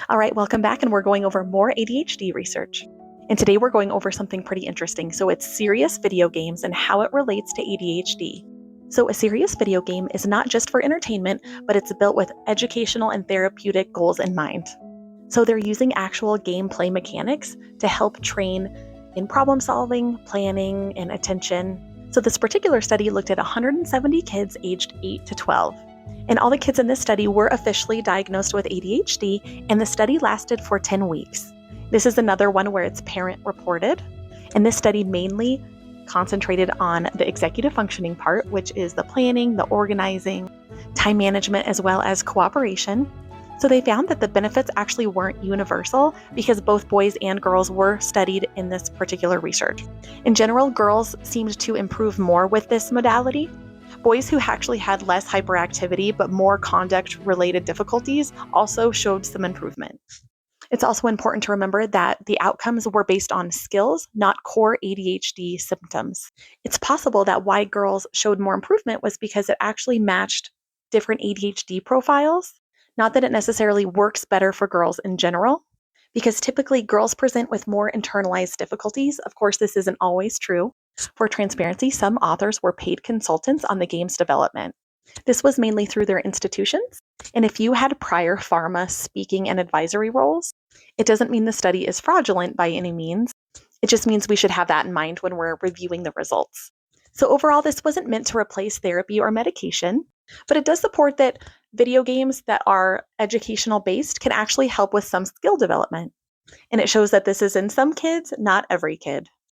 All right, welcome back, and we're going over more ADHD research. And today we're going over something pretty interesting. So it's serious video games and how it relates to ADHD. So a serious video game is not just for entertainment, but it's built with educational and therapeutic goals in mind. So they're using actual gameplay mechanics to help train in problem solving, planning, and attention. So this particular study looked at 170 kids aged 8 to 12. And all the kids in this study were officially diagnosed with ADHD, and the study lasted for 10 weeks. This is another one where it's parent reported, and this study mainly concentrated on the executive functioning part, which is the planning, the organizing, time management, as well as cooperation. So they found that the benefits actually weren't universal because both boys and girls were studied in this particular research. In general, girls seemed to improve more with this modality. Boys who actually had less hyperactivity but more conduct-related difficulties also showed some improvement. It's also important to remember that the outcomes were based on skills, not core ADHD symptoms. It's possible that why girls showed more improvement was because it actually matched different ADHD profiles. Not that it necessarily works better for girls in general, because typically girls present with more internalized difficulties. Of course, this isn't always true. For transparency, some authors were paid consultants on the game's development. This was mainly through their institutions, and if you had prior pharma speaking and advisory roles, it doesn't mean the study is fraudulent by any means. It just means we should have that in mind when we're reviewing the results. So overall, this wasn't meant to replace therapy or medication, but it does support that video games that are educational based can actually help with some skill development. And it shows that this is in some kids, not every kid.